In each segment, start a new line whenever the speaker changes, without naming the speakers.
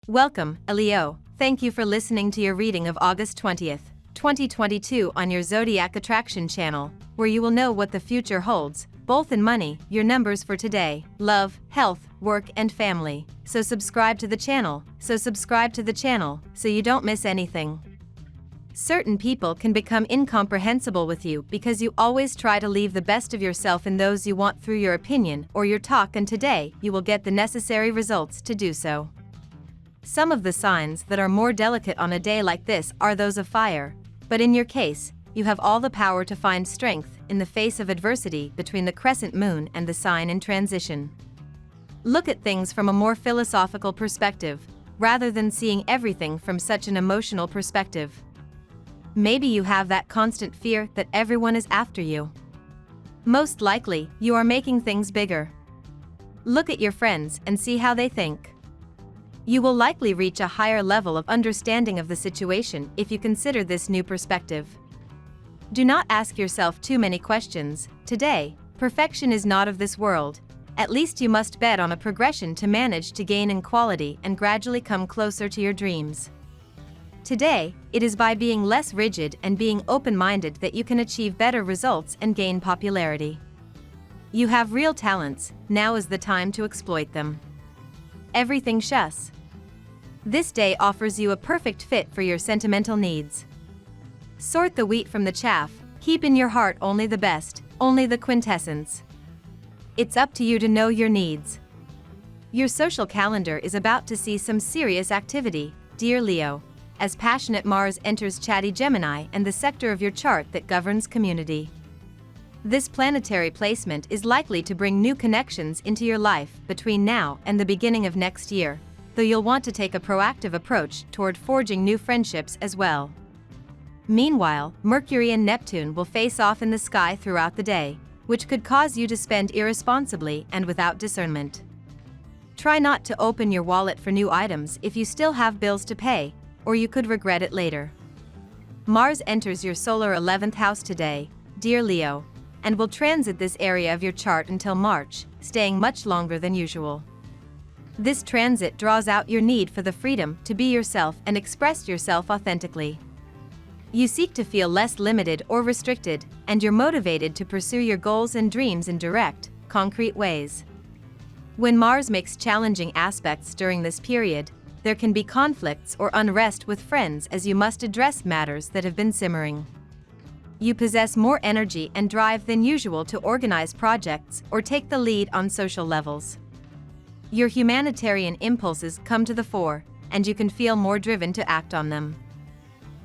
Welcome, Leo. Thank you for listening to your reading of August 20th, 2022 on your Zodiac Attraction channel, where you will know what the future holds, both in money, your numbers for today, love, health, work and family. So subscribe to the channel so you don't miss anything. Certain people can become incomprehensible with you because you always try to leave the best of yourself in those you want through your opinion or your talk, and today you will get the necessary results to do so. Some of the signs that are more delicate on a day like this are those of fire, but in your case, you have all the power to find strength in the face of adversity between the crescent moon and the sign in transition. Look at things from a more philosophical perspective, rather than seeing everything from such an emotional perspective. Maybe you have that constant fear that everyone is after you. Most likely, you are making things bigger. Look at your friends and see how they think. You will likely reach a higher level of understanding of the situation if you consider this new perspective. Do not ask yourself too many questions. Today, perfection is not of this world. At least you must bet on a progression to manage to gain in quality and gradually come closer to your dreams. Today, it is by being less rigid and being open-minded that you can achieve better results and gain popularity. You have real talents, now is the time to exploit them. Everything shus. This day offers you a perfect fit for your sentimental needs. Sort the wheat from the chaff, keep in your heart only the best, only the quintessence. It's up to you to know your needs. Your social calendar is about to see some serious activity, dear Leo, as passionate Mars enters chatty Gemini and the sector of your chart that governs community. This planetary placement is likely to bring new connections into your life between now and the beginning of next year, though you'll want to take a proactive approach toward forging new friendships as well. Meanwhile, Mercury and Neptune will face off in the sky throughout the day, which could cause you to spend irresponsibly and without discernment. Try not to open your wallet for new items if you still have bills to pay, or you could regret it later. Mars enters your solar 11th house today, dear Leo, and will transit this area of your chart until March, staying much longer than usual. This transit draws out your need for the freedom to be yourself and express yourself authentically. You seek to feel less limited or restricted, and you're motivated to pursue your goals and dreams in direct, concrete ways. When Mars makes challenging aspects during this period, there can be conflicts or unrest with friends as you must address matters that have been simmering. You possess more energy and drive than usual to organize projects or take the lead on social levels. Your humanitarian impulses come to the fore, and you can feel more driven to act on them.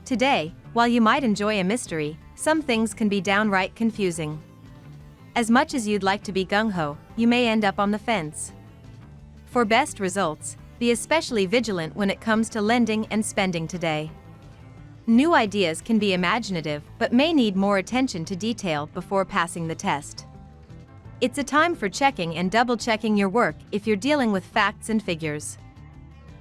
Today, while you might enjoy a mystery, some things can be downright confusing. As much as you'd like to be gung-ho, you may end up on the fence. For best results, be especially vigilant when it comes to lending and spending today. New ideas can be imaginative but may need more attention to detail before passing the test. It's a time for checking and double-checking your work if you're dealing with facts and figures.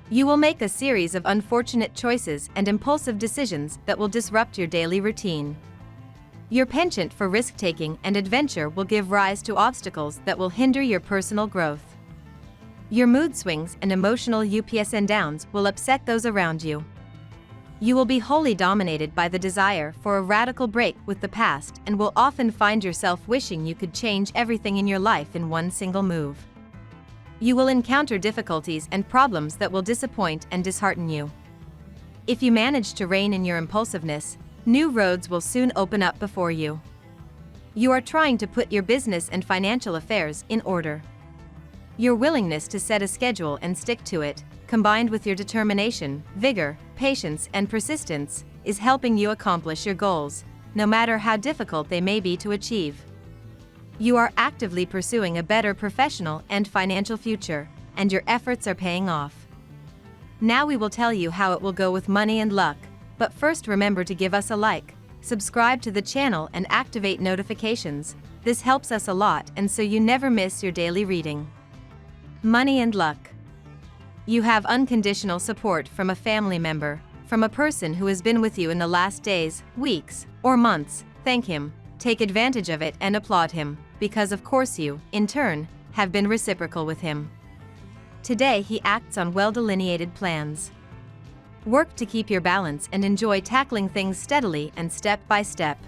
You will make a series of unfortunate choices and impulsive decisions that will disrupt your daily routine. Your penchant for risk-taking and adventure will give rise to obstacles that will hinder your personal growth. Your mood swings and emotional ups and downs will upset those around you. You will be wholly dominated by the desire for a radical break with the past and will often find yourself wishing you could change everything in your life in one single move. You will encounter difficulties and problems that will disappoint and dishearten you. If you manage to rein in your impulsiveness, new roads will soon open up before you. You are trying to put your business and financial affairs in order. Your willingness to set a schedule and stick to it, combined with your determination, vigor, patience, and persistence, is helping you accomplish your goals, no matter how difficult they may be to achieve. You are actively pursuing a better professional and financial future, and your efforts are paying off. Now we will tell you how it will go with money and luck, but first remember to give us a like, subscribe to the channel and activate notifications. This helps us a lot and so you never miss your daily reading. Money and luck. You have unconditional support from a family member, from a person who has been with you in the last days, weeks, or months. Thank him, take advantage of it and applaud him, because of course you, in turn, have been reciprocal with him. Today he acts on well-delineated plans. Work to keep your balance and enjoy tackling things steadily and step by step.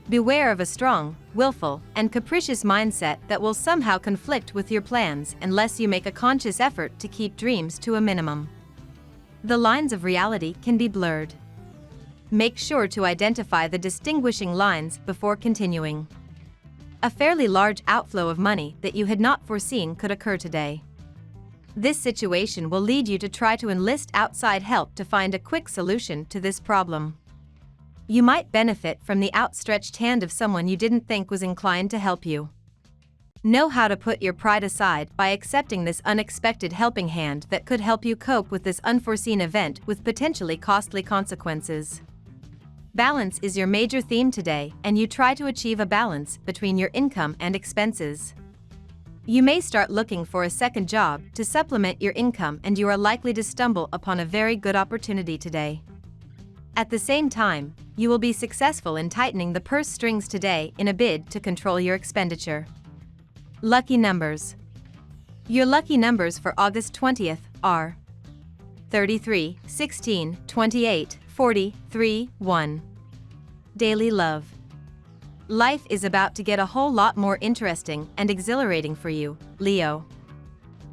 Beware of a strong, willful, and capricious mindset that will somehow conflict with your plans unless you make a conscious effort to keep dreams to a minimum. The lines of reality can be blurred. Make sure to identify the distinguishing lines before continuing. A fairly large outflow of money that you had not foreseen could occur today. This situation will lead you to try to enlist outside help to find a quick solution to this problem. You might benefit from the outstretched hand of someone you didn't think was inclined to help you. Know how to put your pride aside by accepting this unexpected helping hand that could help you cope with this unforeseen event with potentially costly consequences. Balance is your major theme today, and you try to achieve a balance between your income and expenses. You may start looking for a second job to supplement your income, and you are likely to stumble upon a very good opportunity today. At the same time, you will be successful in tightening the purse strings today in a bid to control your expenditure. Lucky numbers. Your lucky numbers for August 20th are 33, 16, 28, 40, 3, 1. Daily love. Life is about to get a whole lot more interesting and exhilarating for you, Leo.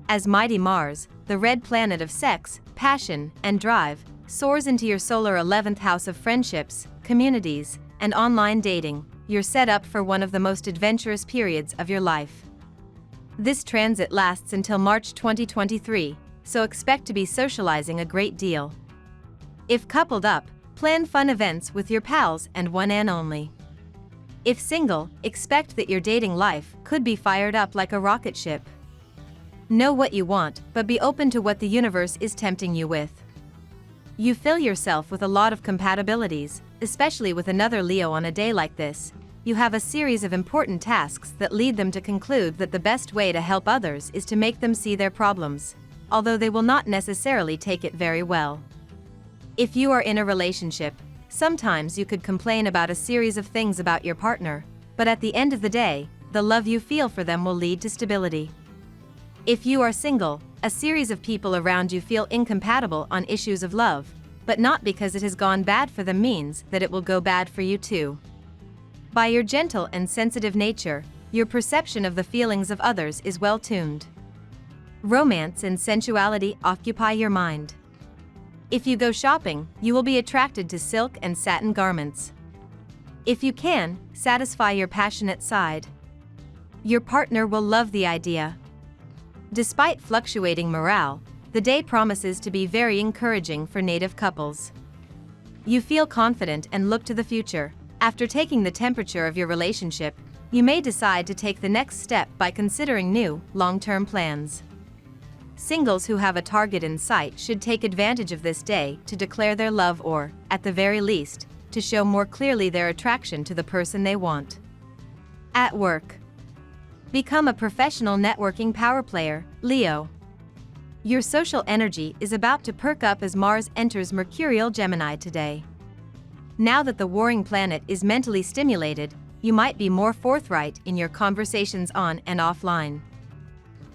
As mighty Mars, the red planet of sex, passion, and drive, soars into your solar 11th house of friendships, communities, and online dating, you're set up for one of the most adventurous periods of your life. This transit lasts until March 2023, so expect to be socializing a great deal. If coupled up, plan fun events with your pals and one and only. If single, expect that your dating life could be fired up like a rocket ship. Know what you want, but be open to what the universe is tempting you with. You fill yourself with a lot of compatibilities, especially with another Leo on a day like this. You have a series of important tasks that lead them to conclude that the best way to help others is to make them see their problems, although they will not necessarily take it very well. If you are in a relationship, sometimes you could complain about a series of things about your partner, but at the end of the day, the love you feel for them will lead to stability. If you are single, a series of people around you feel incompatible on issues of love, but not because it has gone bad for them means that it will go bad for you too. By your gentle and sensitive nature, your perception of the feelings of others is well tuned. Romance and sensuality occupy your mind. If you go shopping, you will be attracted to silk and satin garments. If you can, satisfy your passionate side. Your partner will love the idea. Despite fluctuating morale, the day promises to be very encouraging for native couples. You feel confident and look to the future. After taking the temperature of your relationship, you may decide to take the next step by considering new, long-term plans. Singles who have a target in sight should take advantage of this day to declare their love or, at the very least, to show more clearly their attraction to the person they want. At work. Become a professional networking power player, Leo. Your social energy is about to perk up as Mars enters Mercurial Gemini today. Now that the warring planet is mentally stimulated, you might be more forthright in your conversations on and offline.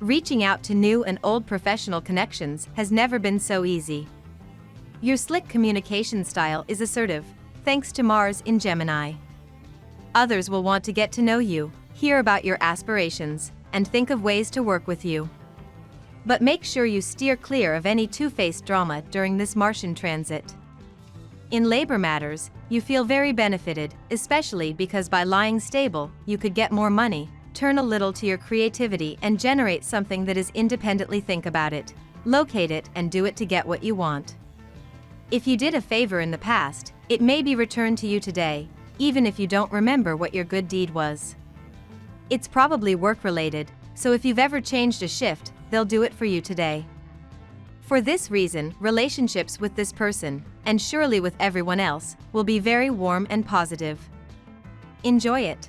Reaching out to new and old professional connections has never been so easy. Your slick communication style is assertive, thanks to Mars in Gemini. Others will want to get to know you, hear about your aspirations, and think of ways to work with you. But make sure you steer clear of any two-faced drama during this Martian transit. In labor matters, you feel very benefited, especially because by lying stable, you could get more money, turn a little to your creativity and generate something that is independently think about it, locate it and do it to get what you want. If you did a favor in the past, it may be returned to you today, even if you don't remember what your good deed was. It's probably work-related, so if you've ever changed a shift, they'll do it for you today. For this reason, relationships with this person, and surely with everyone else, will be very warm and positive. Enjoy it.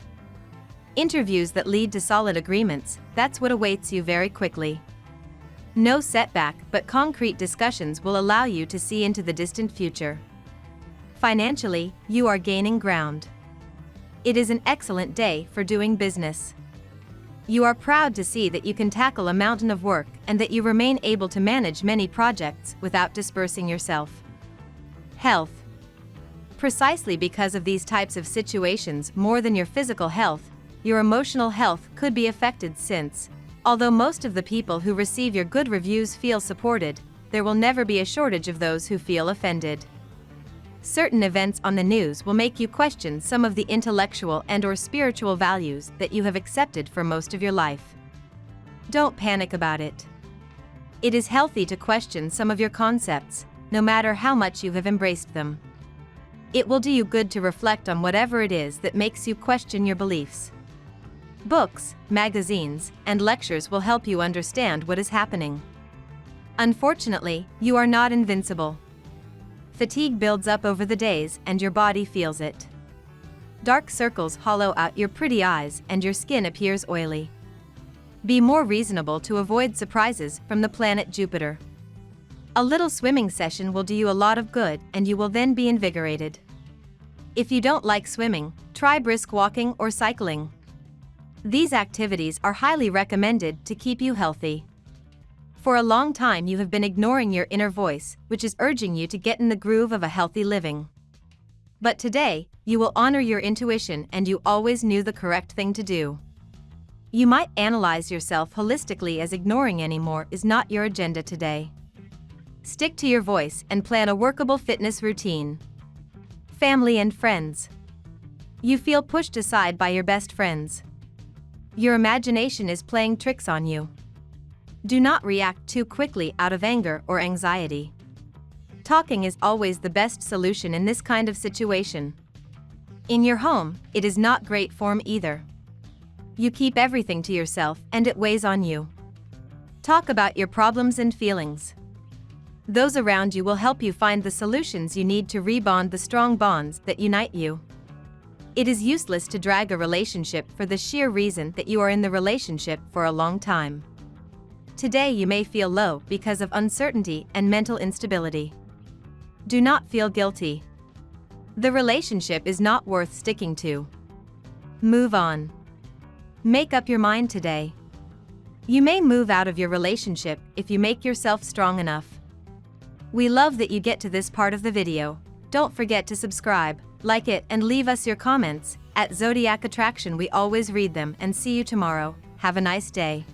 Interviews that lead to solid agreements, that's what awaits you very quickly. No setback, but concrete discussions will allow you to see into the distant future. Financially, you are gaining ground. It is an excellent day for doing business. You are proud to see that you can tackle a mountain of work and that you remain able to manage many projects without dispersing yourself. Health. Precisely because of these types of situations more than your physical health, your emotional health could be affected since, although most of the people who receive your good reviews feel supported, there will never be a shortage of those who feel offended. Certain events on the news will make you question some of the intellectual and/or spiritual values that you have accepted for most of your life. Don't panic about it. It is healthy to question some of your concepts, no matter how much you have embraced them. It will do you good to reflect on whatever it is that makes you question your beliefs. Books, magazines, and lectures will help you understand what is happening. Unfortunately, you are not invincible. Fatigue builds up over the days and your body feels it. Dark circles hollow out your pretty eyes and your skin appears oily. Be more reasonable to avoid surprises from the planet Jupiter. A little swimming session will do you a lot of good and you will then be invigorated. If you don't like swimming, try brisk walking or cycling. These activities are highly recommended to keep you healthy. For a long time you have been ignoring your inner voice, which is urging you to get in the groove of a healthy living. But today, you will honor your intuition and you always knew the correct thing to do. You might analyze yourself holistically as ignoring anymore is not your agenda today. Stick to your voice and plan a workable fitness routine. Family and friends. You feel pushed aside by your best friends. Your imagination is playing tricks on you. Do not react too quickly out of anger or anxiety. Talking is always the best solution in this kind of situation. In your home, it is not great form either. You keep everything to yourself and it weighs on you. Talk about your problems and feelings. Those around you will help you find the solutions you need to rebond the strong bonds that unite you. It is useless to drag a relationship for the sheer reason that you are in the relationship for a long time. Today you may feel low because of uncertainty and mental instability. Do not feel guilty. The relationship is not worth sticking to. Move on. Make up your mind today. You may move out of your relationship if you make yourself strong enough. We love that you get to this part of the video. Don't forget to subscribe, like it, and leave us your comments. At Zodiac Attraction we always read them and see you tomorrow. Have a nice day.